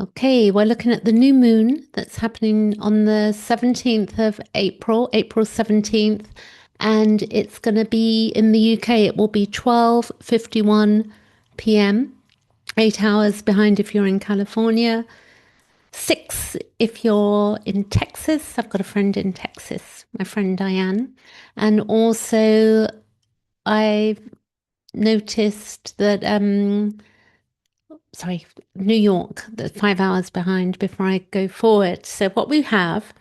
Okay, we're looking at the new moon that's happening on the 17th of April, April 17th, and it's going to be in the UK. It will be 12:51 p.m., 8 hours behind if you're in California, 6 if you're in Texas. I've got a friend in Texas, my friend Diane. And also, I've noticed that sorry, New York, that's 5 hours behind before I go forward. So what we have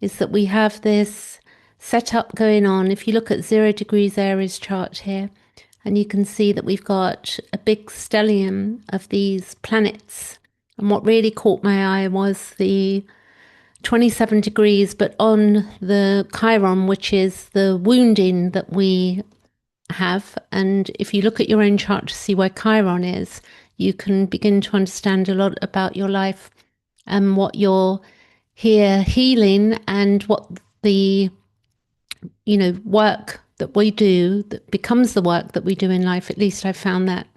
is that we have this setup going on. If you look at 0 degrees Aries chart here, and you can see that we've got a big stellium of these planets. And what really caught my eye was the 27 degrees, but on the Chiron, which is the wounding that we have. And if you look at your own chart to see where Chiron is, you can begin to understand a lot about your life and what you're here healing and what the, work that we do that becomes the work that we do in life. At least I found that.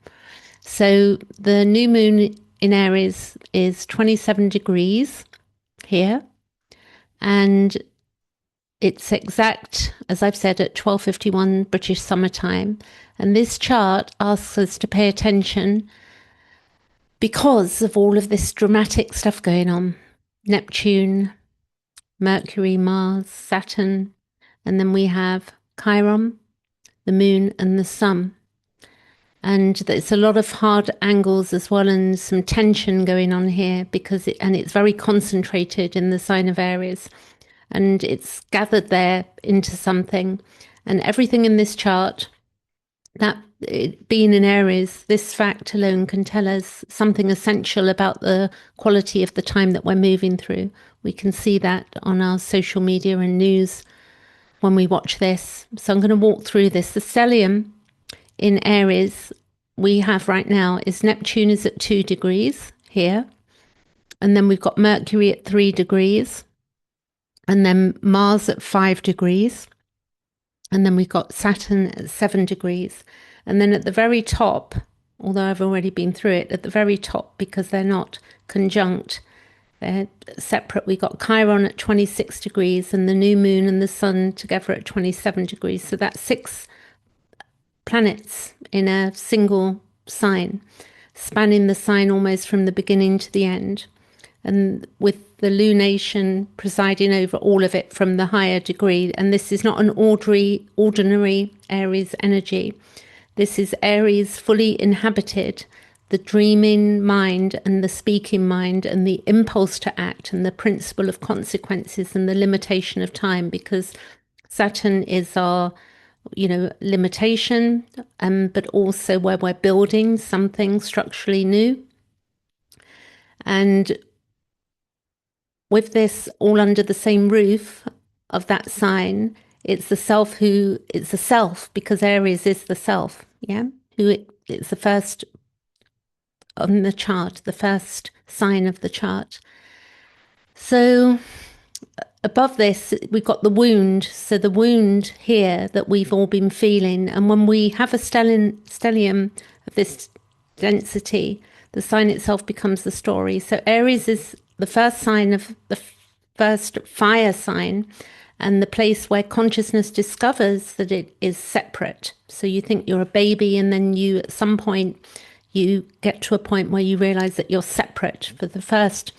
So the new moon in Aries is 27 degrees here. And it's exact, as I've said, at 12:51 British summertime. And this chart asks us to pay attention because of all of this dramatic stuff going on. Neptune, Mercury, Mars, Saturn, and then we have Chiron, the moon, and the sun. And there's a lot of hard angles as well, and some tension going on here because it's very concentrated in the sign of Aries, and it's gathered there into something. And everything in this chart, that it being in Aries, this fact alone can tell us something essential about the quality of the time that we're moving through. We can see that on our social media and news when we watch this. So I'm going to walk through this. The stellium in Aries we have right now is Neptune is at 2 degrees here. And then we've got Mercury at 3 degrees. And then Mars at 5 degrees. And then we've got Saturn at 7 degrees. And then at the very top, although I've already been through it, at the very top, because they're not conjunct, they're separate, we got Chiron at 26 degrees and the new moon and the sun together at 27 degrees. So that's 6 planets in a single sign, spanning the sign almost from the beginning to the end. And with the lunation presiding over all of it from the higher degree. And this is not an ordinary Aries energy. This is Aries fully inhabited, the dreaming mind and the speaking mind and the impulse to act and the principle of consequences and the limitation of time, because Saturn is our, limitation, but also where we're building something structurally new. And with this all under the same roof of that sign, it's the self because Aries is the self, yeah? It's the first on the chart, the first sign of the chart. So above this, we've got the wound. So the wound here that we've all been feeling. And when we have a stellium of this density, the sign itself becomes the story. So Aries is the first sign of the first fire sign and the place where consciousness discovers that it is separate. So you think you're a baby and then you, at some point, you get to a point where you realize that you're separate. For the first,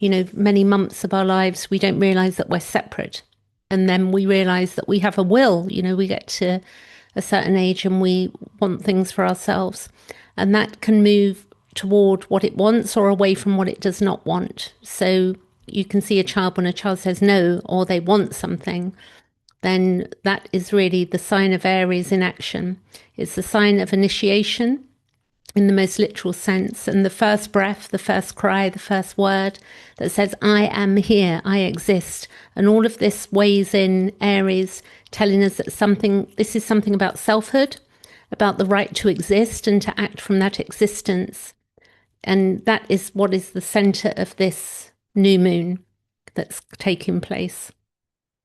many months of our lives, we don't realize that we're separate. And then we realize that we have a will, we get to a certain age and we want things for ourselves. And that can move toward what it wants or away from what it does not want. So you can see a child, when a child says no or they want something, then that is really the sign of Aries in action. It's the sign of initiation in the most literal sense, and the first breath, the first cry, the first word that says, I am here, I exist. And all of this weighs in Aries, telling us that this is something about selfhood, about the right to exist and to act from that existence. And that is what is the center of this new moon that's taking place.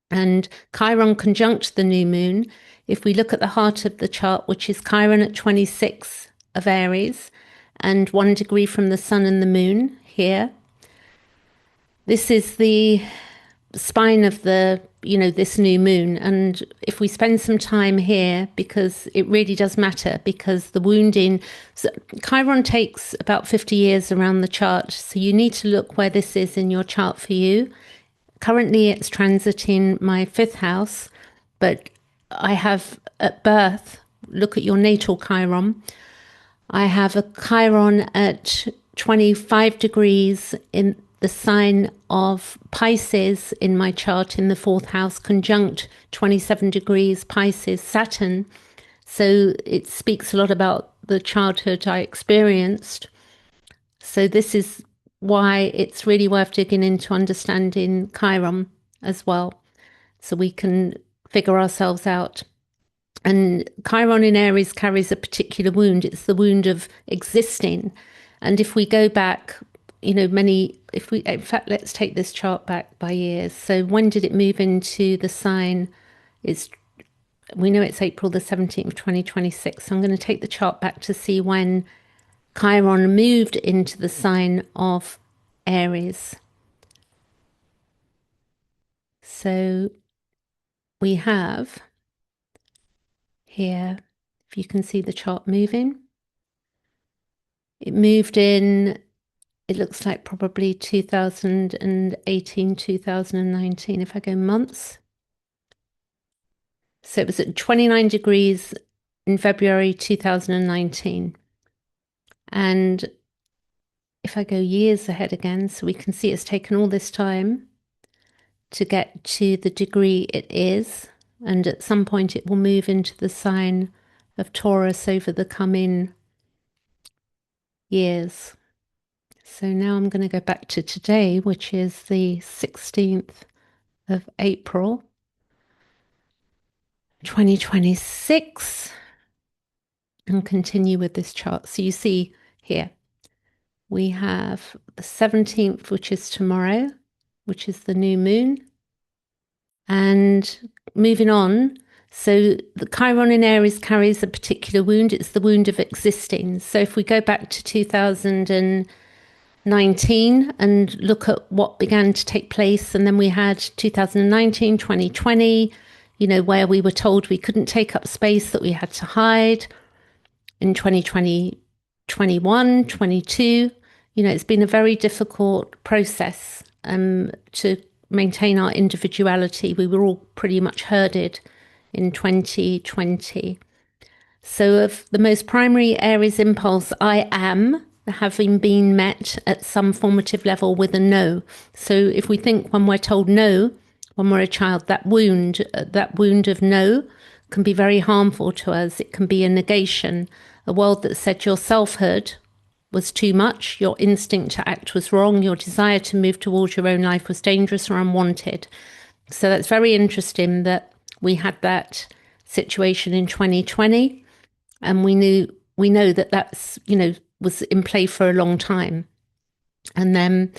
And Chiron conjunct the new moon. If we look at the heart of the chart, which is Chiron at 26 of Aries and 1 degree from the sun and the moon here, This is the spine of the, this new moon. And if we spend some time here, because it really does matter, because the wounding, so Chiron takes about 50 years around the chart. So you need to look where this is in your chart for you. Currently, it's transiting my fifth house, but I have at birth, look at your natal Chiron. I have a Chiron at 25 degrees in the sign of Pisces in my chart in the fourth house, conjunct 27 degrees Pisces Saturn. So it speaks a lot about the childhood I experienced. So this is why it's really worth digging into understanding Chiron as well, so we can figure ourselves out. And Chiron in Aries carries a particular wound. It's the wound of existing. And if we go back, in fact, let's take this chart back by years. So when did it move into the sign? It's, we know it's April the 17th, 2026. So I'm going to take the chart back to see when Chiron moved into the sign of Aries. So we have here, if you can see the chart moving, it moved in, it looks like probably 2018, 2019, if I go months. So it was at 29 degrees in February 2019. And if I go years ahead again, so we can see it's taken all this time to get to the degree it is. And at some point it will move into the sign of Taurus over the coming years. So now I'm going to go back to today, which is the 16th of April, 2026, and continue with this chart. So you see here, we have the 17th, which is tomorrow, which is the new moon. And moving on, so the Chiron in Aries carries a particular wound. It's the wound of existing. So if we go back to 2019 and look at what began to take place, and then we had 2019, 2020, where we were told we couldn't take up space, that we had to hide. In 2020, 21, 22, it's been a very difficult process to maintain our individuality. We were all pretty much herded in 2020. So of the most primary Aries impulse, I am, having been met at some formative level with a no. So if we think when we're told no, when we're a child, that wound of no can be very harmful to us. It can be a negation, a world that said your selfhood was too much, your instinct to act was wrong, your desire to move towards your own life was dangerous or unwanted. So that's very interesting that we had that situation in 2020, and we know that that's was in play for a long time. And then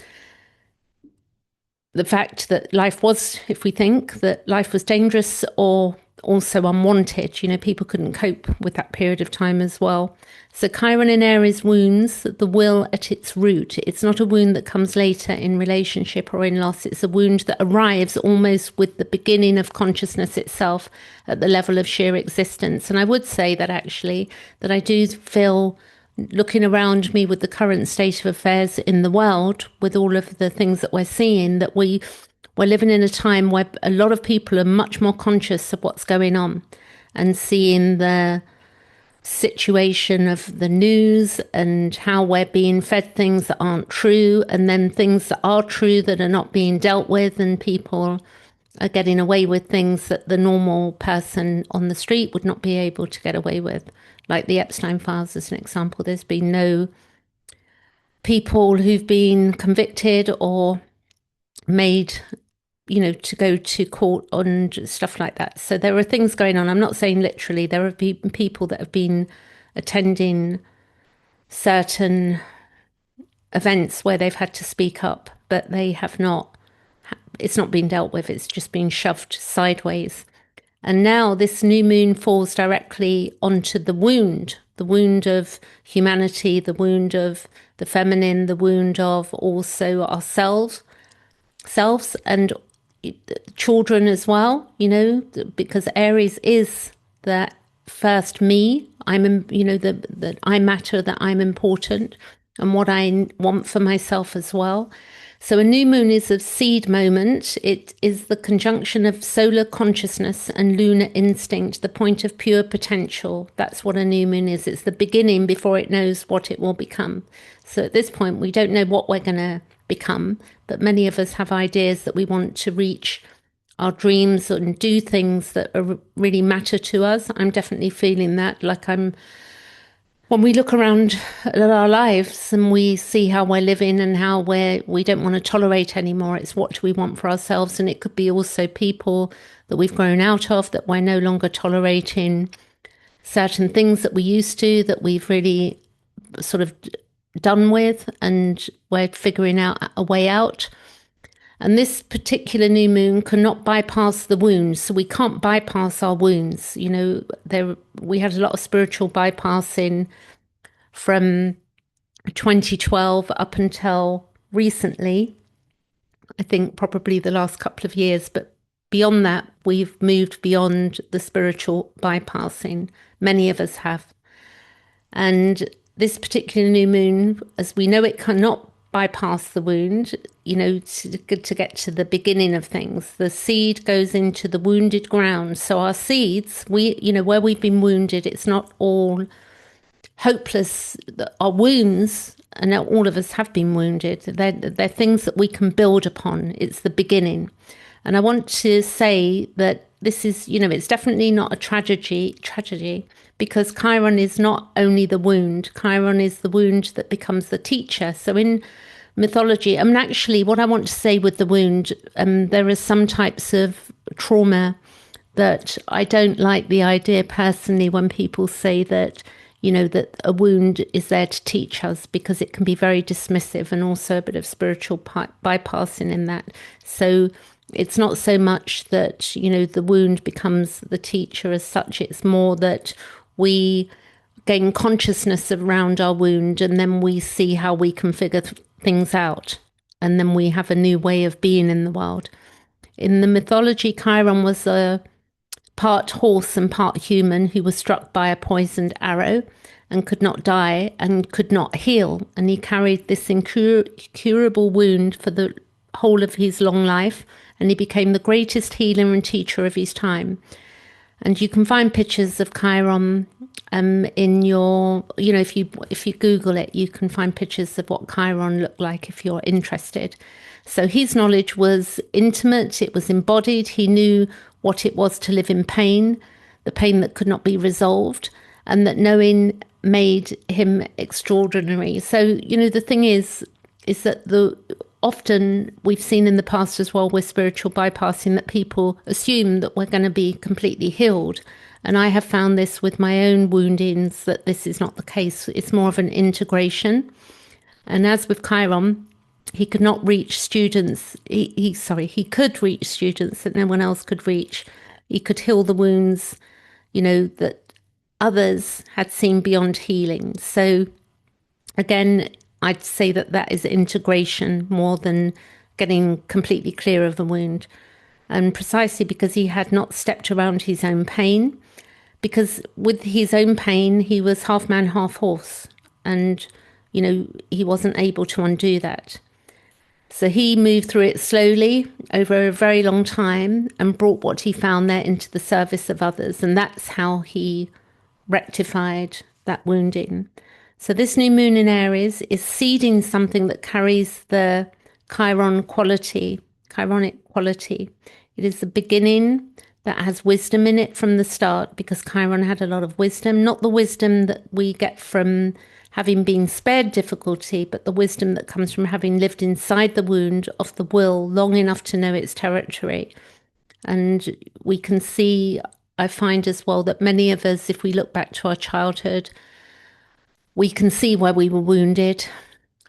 the fact that life was, if we think that life was dangerous or also unwanted, people couldn't cope with that period of time as well. So Chiron in Aries wounds the will at its root. It's not a wound that comes later in relationship or in loss. It's a wound that arrives almost with the beginning of consciousness itself at the level of sheer existence. And I would say that actually, that I do feel, looking around me with the current state of affairs in the world, with all of the things that we're seeing, that we're living in a time where a lot of people are much more conscious of what's going on and seeing the situation of the news and how we're being fed things that aren't true, and then things that are true that are not being dealt with, and people are getting away with things that the normal person on the street would not be able to get away with. Like the Epstein files as an example, there's been no people who've been convicted or made, to go to court on stuff like that. So there are things going on. I'm not saying literally, there have been people that have been attending certain events where they've had to speak up, but they have not, it's not been dealt with. It's just been shoved sideways. And now this new moon falls directly onto the wound of humanity, the wound of the feminine, the wound of also ourselves. selves and children as well, because Aries is that first me. That I matter, that I'm important, and what I want for myself as well. So a new moon is a seed moment. It is the conjunction of solar consciousness and lunar instinct, the point of pure potential. That's what a new moon is. It's the beginning before it knows what it will become. So at this point, we don't know what we're going to become, but many of us have ideas that we want to reach our dreams and do things that really matter to us. I'm definitely feeling that. When we look around at our lives and we see how we're living and how we don't want to tolerate anymore, it's what do we want for ourselves. And it could be also people that we've grown out of, that we're no longer tolerating certain things that we used to, that we've really sort of done with, and we're figuring out a way out. And this particular new moon cannot bypass the wounds. So we can't bypass our wounds. We had a lot of spiritual bypassing from 2012 up until recently. I think probably the last couple of years. But beyond that, we've moved beyond the spiritual bypassing. Many of us have. And this particular new moon, as we know, it cannot bypass the wound, to get to the beginning of things. The seed goes into the wounded ground. So our seeds, where we've been wounded, it's not all hopeless. Our wounds, and all of us have been wounded, they're things that we can build upon. It's the beginning. And I want to say that this is, it's definitely not a tragedy, because Chiron is not only the wound. Chiron is the wound that becomes the teacher. So in mythology, actually, what I want to say with the wound, there are some types of trauma that I don't like the idea personally when people say that, that a wound is there to teach us, because it can be very dismissive and also a bit of spiritual bypassing in that. So it's not so much that, the wound becomes the teacher as such. It's more that we gain consciousness around our wound, and then we see how we can figure things out. And then we have a new way of being in the world. In the mythology, Chiron was a part horse and part human who was struck by a poisoned arrow and could not die and could not heal. And he carried this incurable wound for the whole of his long life. And he became the greatest healer and teacher of his time. And you can find pictures of Chiron in your, if you Google it, you can find pictures of what Chiron looked like if you're interested. So his knowledge was intimate, it was embodied. He knew what it was to live in pain, the pain that could not be resolved, and that knowing made him extraordinary. So, the thing is that often we've seen in the past as well with spiritual bypassing that people assume that we're going to be completely healed. And I have found this with my own woundings, that this is not the case. It's more of an integration. And as with Chiron, he could not reach students. He could reach students that no one else could reach. He could heal the wounds, that others had seen beyond healing. So again, I'd say that is integration more than getting completely clear of the wound. And precisely because he had not stepped around his own pain, because with his own pain, he was half man, half horse. And, he wasn't able to undo that. So he moved through it slowly over a very long time and brought what he found there into the service of others. And that's how he rectified that wounding. So this new moon in Aries is seeding something that carries the chironic quality. It is the beginning that has wisdom in it from the start, because Chiron had a lot of wisdom, not the wisdom that we get from having been spared difficulty, but the wisdom that comes from having lived inside the wound of the will long enough to know its territory. And we can see, I find as well, that many of us, if we look back to our childhood, we can see where we were wounded.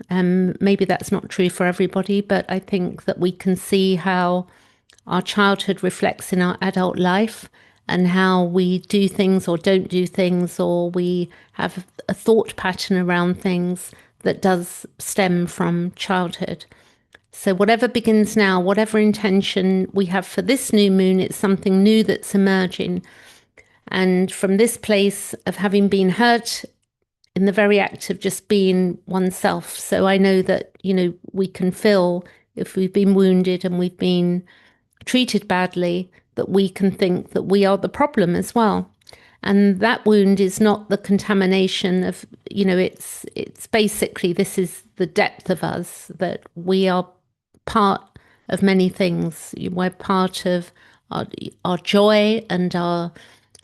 Maybe that's not true for everybody, but I think that we can see how our childhood reflects in our adult life, and how we do things or don't do things, or we have a thought pattern around things that does stem from childhood. So whatever begins now, whatever intention we have for this new moon, it's something new that's emerging. And from this place of having been hurt in the very act of just being oneself. So I know that, we can feel if we've been wounded and we've been treated badly, that we can think that we are the problem as well. And that wound is not the contamination of, it's basically, this is the depth of us, that we are part of many things. We're part of our joy and our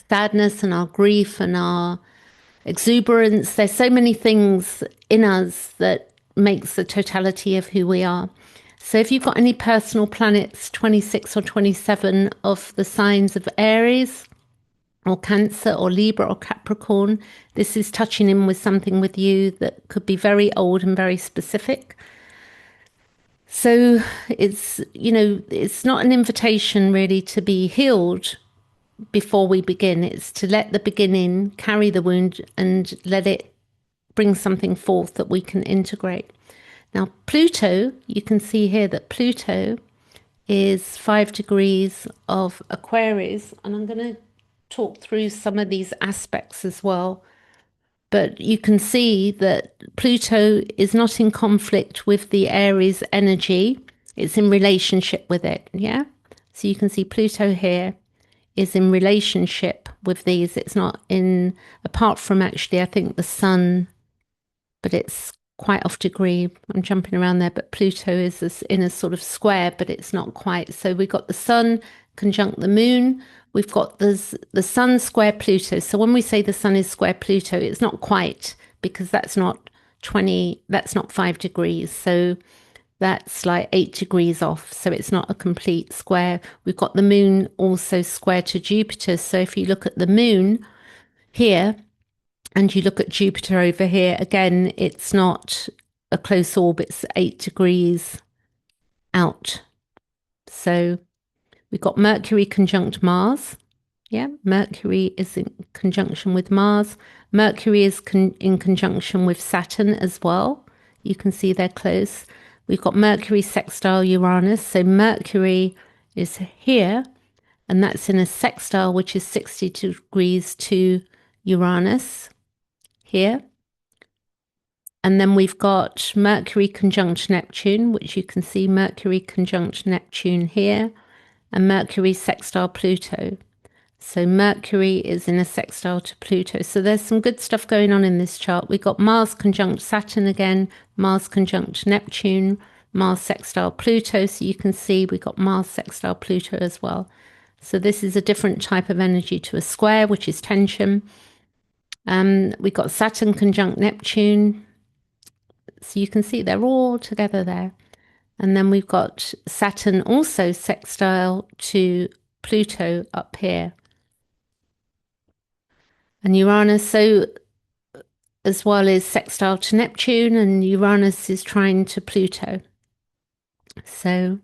sadness and our grief and our exuberance. There's so many things in us that makes the totality of who we are. So if you've got any personal planets, 26 or 27 of the signs of Aries or Cancer or Libra or Capricorn, this is touching in with something with you that could be very old and very specific. So it's not an invitation really to be healed before we begin. It's to let the beginning carry the wound and let it bring something forth that we can integrate. Now, Pluto, you can see here that Pluto is 5 degrees of Aquarius, and I'm going to talk through some of these aspects as well. But you can see that Pluto is not in conflict with the Aries energy. It's in relationship with it, yeah? So you can see Pluto here is in relationship with these. It's not in, apart from actually, I think the Sun, but it's quite off degree. I'm jumping around there, but Pluto is in a sort of square, but it's not quite. So we've got the Sun conjunct the Moon. We've got the Sun square Pluto. So when we say the Sun is square Pluto, it's not quite, because that's not 5 degrees. So that's like 8 degrees off. So it's not a complete square. We've got the Moon also square to Jupiter. So if you look at the Moon here, and you look at Jupiter over here, again, it's not a close orb, it's 8 degrees out. So we've got Mercury conjunct Mars. Yeah, Mercury is in conjunction with Mars. Mercury is in conjunction with Saturn as well. You can see they're close. We've got Mercury sextile Uranus. So Mercury is here, and that's in a sextile, which is 60 degrees to Uranus here. And then we've got Mercury conjunct Neptune, which you can see Mercury conjunct Neptune here, and Mercury sextile Pluto. So Mercury is in a sextile to Pluto. So there's some good stuff going on in this chart. We've got Mars conjunct Saturn again, Mars conjunct Neptune, Mars sextile Pluto. So you can see we've got Mars sextile Pluto as well. So this is a different type of energy to a square, which is tension. We've got Saturn conjunct Neptune. So you can see they're all together there. And then we've got Saturn also sextile to Pluto up here. And Uranus, so as well, is sextile to Neptune, and Uranus is trine to Pluto. So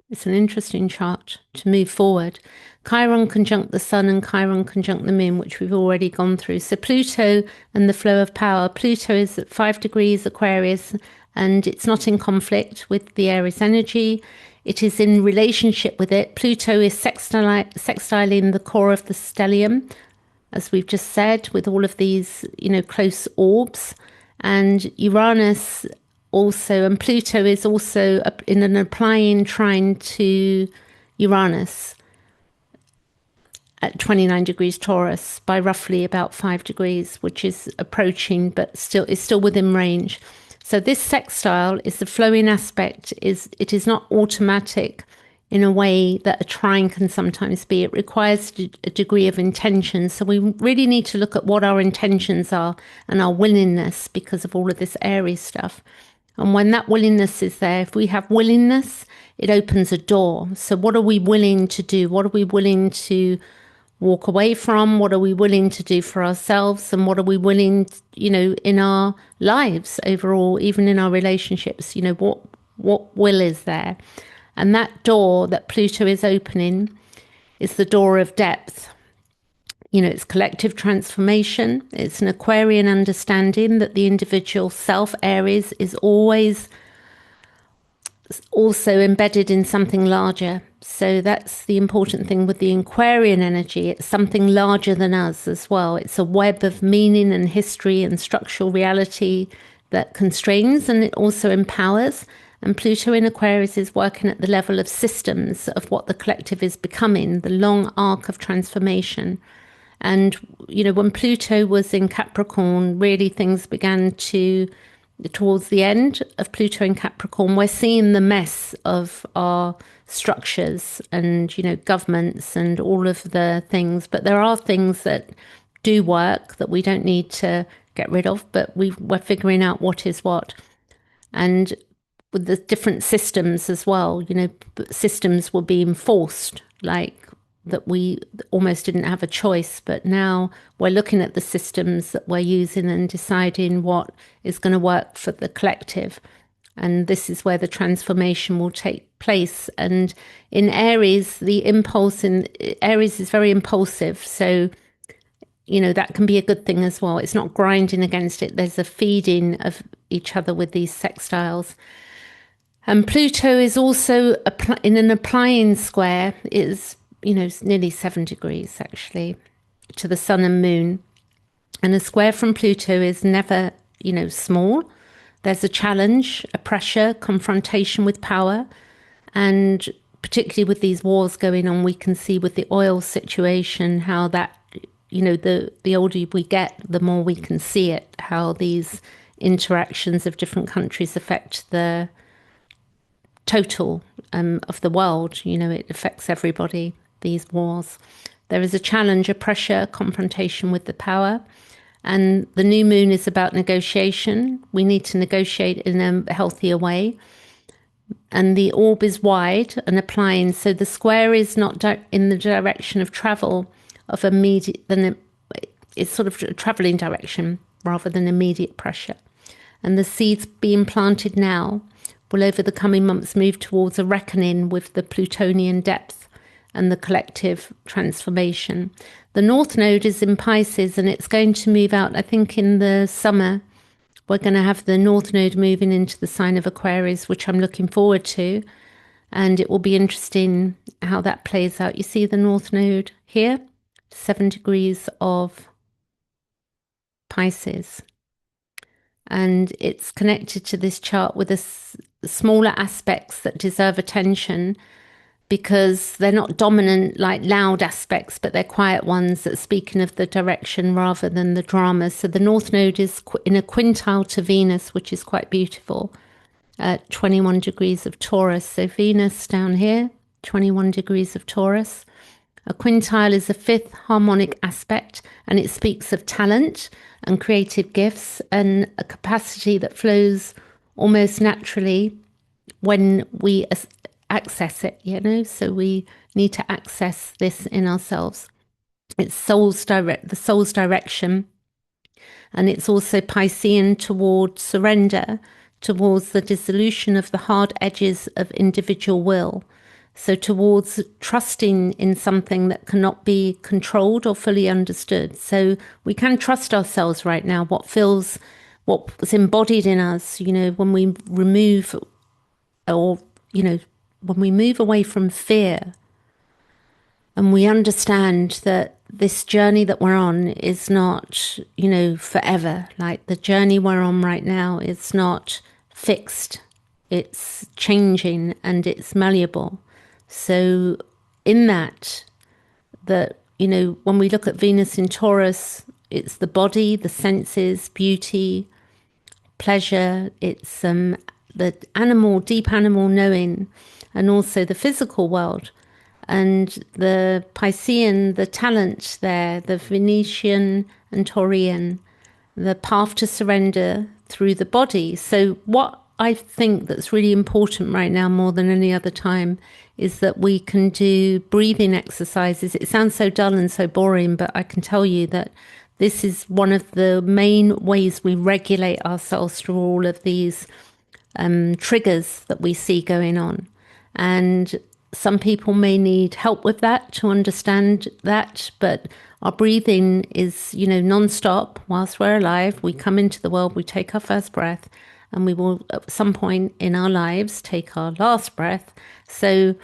it's an interesting chart to move forward. Chiron conjunct the Sun and Chiron conjunct the Moon, which we've already gone through. So Pluto and the flow of power. Pluto is at 5 degrees Aquarius, and it's not in conflict with the Aries energy. It is in relationship with it. Pluto is sextiling the core of the stellium, as we've just said, with all of these, close orbs. And Uranus also, and Pluto is also in an applying trine to Uranus at 29 degrees Taurus by roughly about 5 degrees, which is approaching, but is still within range. So this sextile is the flowing aspect. It is not automatic in a way that a trine can sometimes be. It requires a degree of intention. So we really need to look at what our intentions are and our willingness, because of all of this Aries stuff. And when that willingness is there, if we have willingness, it opens a door. So what are we willing to do? What are we willing to walk away from? What are we willing to do for ourselves? And what are we willing, in our lives overall, even in our relationships, what will is there? And that door that Pluto is opening is the door of depth. It's collective transformation. It's an Aquarian understanding that the individual self, Aries, is always also embedded in something larger. So that's the important thing with the Aquarian energy. It's something larger than us as well. It's a web of meaning and history and structural reality that constrains and it also empowers. And Pluto in Aquarius is working at the level of systems of what the collective is becoming, the long arc of transformation. And, when Pluto was in Capricorn, really things began to, towards the end of Pluto in Capricorn, we're seeing the mess of our structures and, governments and all of the things. But there are things that do work that we don't need to get rid of, but we're figuring out what is what. And with the different systems as well, systems were being forced, like that we almost didn't have a choice. But now we're looking at the systems that we're using and deciding what is going to work for the collective. And this is where the transformation will take place. And in Aries, the impulse in Aries is very impulsive. So, that can be a good thing as well. It's not grinding against it. There's a feeding of each other with these sextiles. And Pluto is also in an applying square. It's, nearly 7 degrees actually to the sun and moon. And a square from Pluto is never, small. There's a challenge, a pressure, confrontation with power. And particularly with these wars going on, we can see with the oil situation how that, the older we get, the more we can see it, how these interactions of different countries affect the total of the world. It affects everybody, these wars. There is a challenge, a pressure, a confrontation with the power. And the new moon is about negotiation. We need to negotiate in a healthier way. And the orb is wide and applying. So the square is not in the direction of travel of immediate, it's sort of a traveling direction rather than immediate pressure. And the seeds being planted now will over the coming months move towards a reckoning with the Plutonian depth and the collective transformation. The North Node is in Pisces and it's going to move out, I think in the summer. We're going to have the North Node moving into the sign of Aquarius, which I'm looking forward to. And it will be interesting how that plays out. You see the North Node here, 7 degrees of Pisces. And it's connected to this chart with smaller aspects that deserve attention because they're not dominant, like loud aspects, but they're quiet ones that speaking of the direction rather than the drama. So the North Node is in a quintile to Venus, which is quite beautiful, at 21 degrees of Taurus. So Venus down here, 21 degrees of Taurus. A quintile is a fifth harmonic aspect, and it speaks of talent and creative gifts and a capacity that flows almost naturally when we access it, so we need to access this in ourselves. It's the soul's direction, and it's also Piscean toward surrender, towards the dissolution of the hard edges of individual will. So towards trusting in something that cannot be controlled or fully understood. So we can trust ourselves right now, what's embodied in us, when we remove or, when we move away from fear and we understand that this journey that we're on is not, forever. Like the journey we're on right now is not fixed. It's changing and it's malleable. So in that, when we look at Venus in Taurus, it's the body, the senses, beauty, pleasure. It's the deep animal knowing, and also the physical world. And the Piscean, the talent there, the Venetian and Taurian, the path to surrender through the body. So what I think that's really important right now more than any other time is that we can do breathing exercises. It sounds so dull and so boring, but I can tell you that this is one of the main ways we regulate ourselves through all of these triggers that we see going on. And some people may need help with that to understand that, but our breathing is, non-stop whilst we're alive. We come into the world, we take our first breath, and we will at some point in our lives take our last breath. So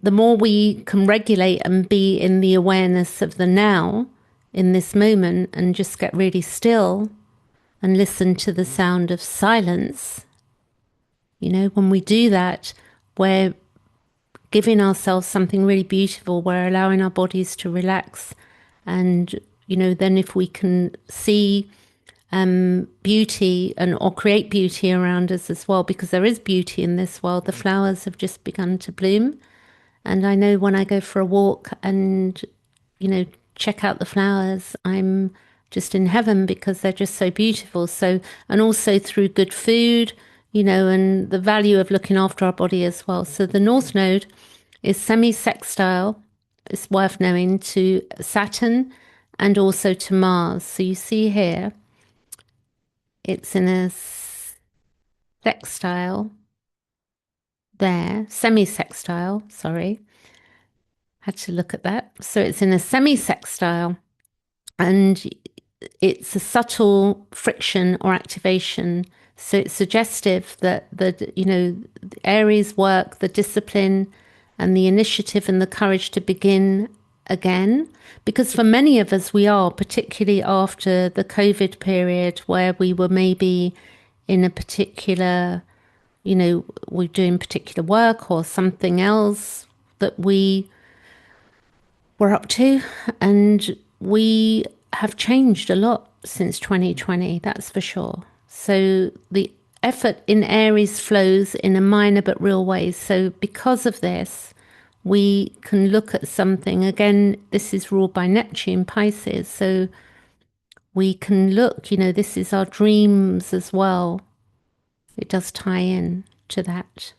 the more we can regulate and be in the awareness of the now, in this moment, and just get really still and listen to the sound of silence, when we do that, we're giving ourselves something really beautiful. We're allowing our bodies to relax. And, then if we can see beauty or create beauty around us as well, because there is beauty in this world. The flowers have just begun to bloom. And I know when I go for a walk and, check out the flowers, I'm just in heaven because they're just so beautiful. So, and also through good food, and the value of looking after our body as well. So the North Node is semi-sextile, it's worth knowing, to Saturn and also to Mars. So you see here, it's in a sextile there, semi-sextile, sorry. Had to look at that. So it's in a semi-sextile, and it's a subtle friction or activation. So it's suggestive that the Aries work, the discipline and the initiative and the courage to begin again. Because for many of us, we are, particularly after the COVID period where we were maybe in a particular, we're doing particular work or something else that we were up to. And we have changed a lot since 2020, that's for sure. So the effort in Aries flows in a minor but real way. So because of this, we can look at something. Again, this is ruled by Neptune, Pisces. So we can look, this is our dreams as well. It does tie in to that.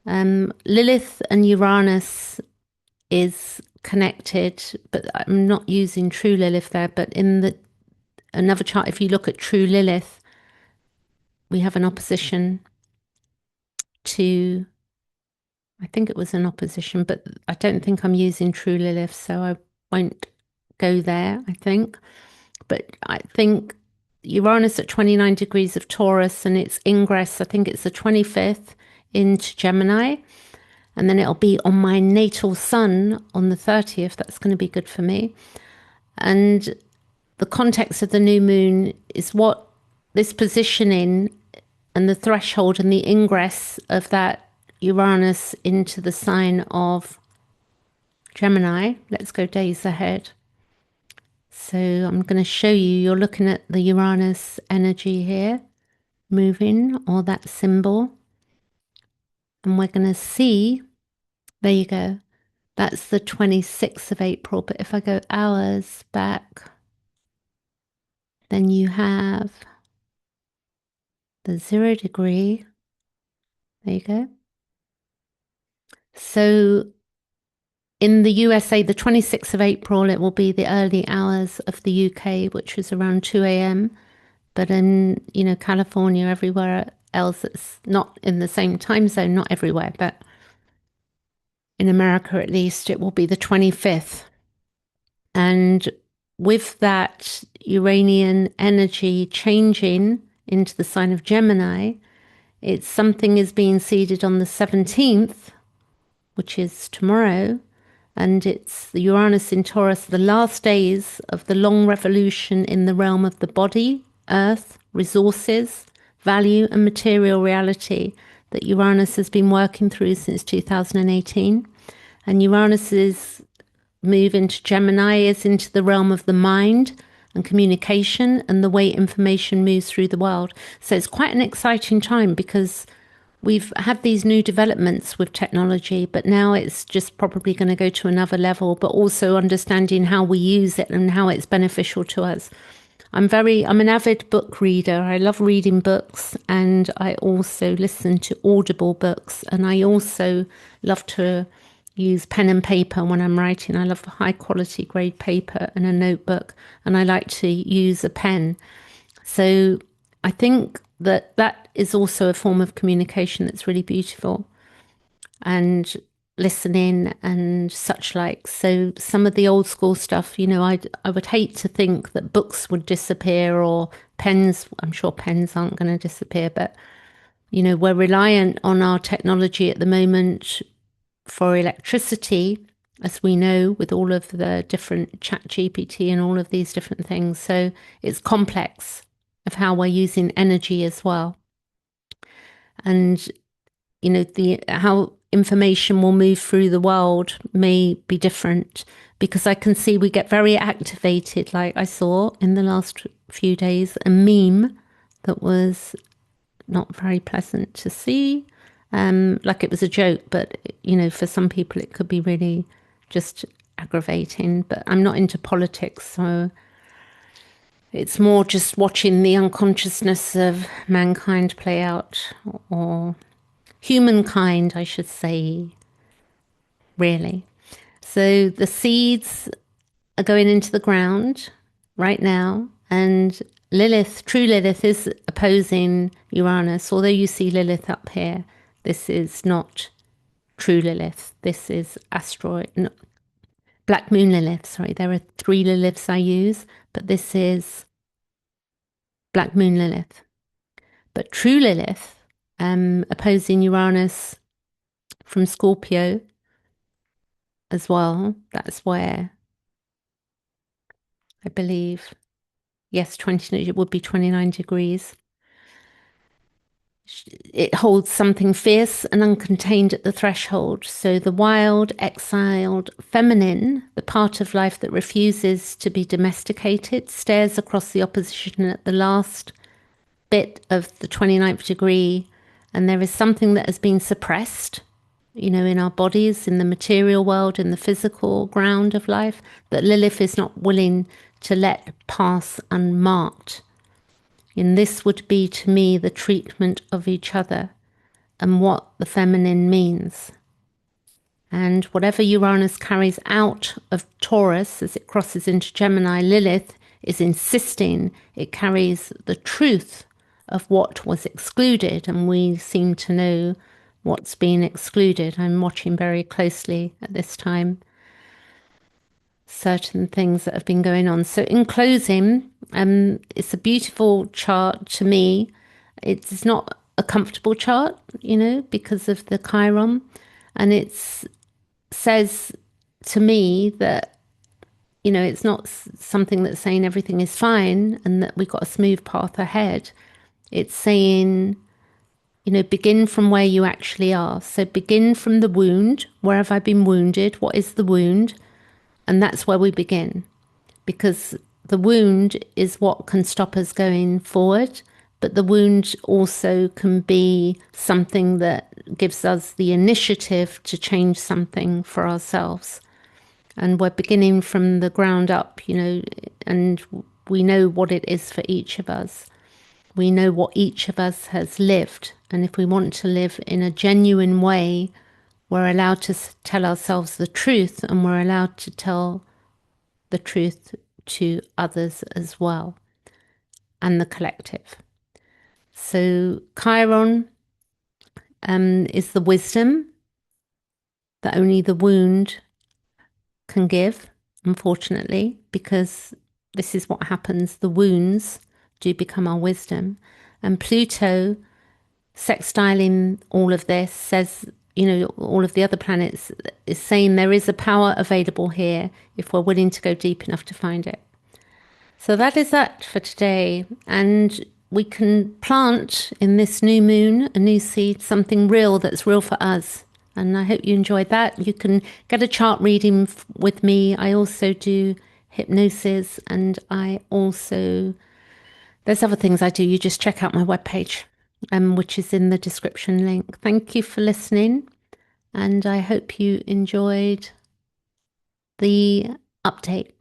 Lilith and Uranus is connected, but I'm not using true Lilith there. But in another chart, if you look at true Lilith, we have an opposition to, I think it was an opposition, but I don't think I'm using true Lilith, so I won't go there, I think. But I think Uranus at 29 degrees of Taurus and its ingress, I think it's the 25th into Gemini. And then it'll be on my natal sun on the 30th. That's going to be good for me. And the context of the new moon is what this positioning and the threshold and the ingress of that Uranus into the sign of Gemini. Let's go days ahead. So I'm going to show you, you're looking at the Uranus energy here, moving, or that symbol. And we're going to see, there you go. That's the 26th of April. But if I go hours back, then you have the 0 degree. There you go. So in the USA, the 26th of April, it will be the early hours of the UK, which is around 2 a.m. But in, California, everywhere else, it's not in the same time zone, not everywhere, but in America at least, it will be the 25th. And with that Uranian energy changing into the sign of Gemini, it's something is being seeded on the 17th, which is tomorrow, and it's the Uranus in Taurus, the last days of the long revolution in the realm of the body, earth, resources, value, and material reality that Uranus has been working through since 2018. And Uranus's move into Gemini is into the realm of the mind and communication and the way information moves through the world. So it's quite an exciting time because we've had these new developments with technology, but now it's just probably going to go to another level, but also understanding how we use it and how it's beneficial to us. I'm an avid book reader. I love reading books, and I also listen to Audible books, and I also love to use pen and paper when I'm writing. I love high quality grade paper and a notebook, and I like to use a pen. So I think that is also a form of communication that's really beautiful. And listening and such like. So some of the old school stuff, I would hate to think that books would disappear or pens. I'm sure pens aren't going to disappear, but we're reliant on our technology at the moment for electricity, as we know, with all of the different chat GPT and all of these different things. So it's complex of how we're using energy as well. And the how information will move through the world may be different, because I can see we get very activated. Like I saw in the last few days a meme that was not very pleasant to see. Like it was a joke, but for some people it could be really just aggravating. But I'm not into politics, so it's more just watching the unconsciousness of mankind play out, or humankind, I should say, really. So the seeds are going into the ground right now, and Lilith, true Lilith, is opposing Uranus. Although you see Lilith up here, this is not true Lilith. This is asteroid, no, Black Moon Lilith. Sorry, there are 3 Liliths I use, but this is Black Moon Lilith. But true Lilith, opposing Uranus from Scorpio as well. That's where I believe, yes, 20, it would be 29 degrees. It holds something fierce and uncontained at the threshold. So the wild, exiled, feminine, the part of life that refuses to be domesticated, stares across the opposition at the last bit of the 29th degree. And there is something that has been suppressed, in our bodies, in the material world, in the physical ground of life, that Lilith is not willing to let pass unmarked. And this would be to me the treatment of each other and what the feminine means. And whatever Uranus carries out of Taurus as it crosses into Gemini, Lilith is insisting it carries the truth of what was excluded. And we seem to know what's been excluded. I'm watching very closely at this time certain things that have been going on. So in closing, it's a beautiful chart to me. It's not a comfortable chart, because of the Chiron. And it says to me that, it's not something that's saying everything is fine and that we've got a smooth path ahead. It's saying, begin from where you actually are. So begin from the wound. Where have I been wounded? What is the wound? And that's where we begin, because the wound is what can stop us going forward. But the wound also can be something that gives us the initiative to change something for ourselves. And we're beginning from the ground up, and we know what it is for each of us. We know what each of us has lived. And if we want to live in a genuine way, we're allowed to tell ourselves the truth, and we're allowed to tell the truth to others as well, and the collective. So Chiron is the wisdom that only the wound can give, unfortunately, because this is what happens. The wounds do become our wisdom. And Pluto, sextiling all of this, says, all of the other planets, is saying there is a power available here if we're willing to go deep enough to find it. So that is that for today. And we can plant in this new moon, a new seed, something real that's real for us. And I hope you enjoyed that. You can get a chart reading with me. I also do hypnosis, and there's other things I do. You just check out my webpage, which is in the description link. Thank you for listening. And I hope you enjoyed the update.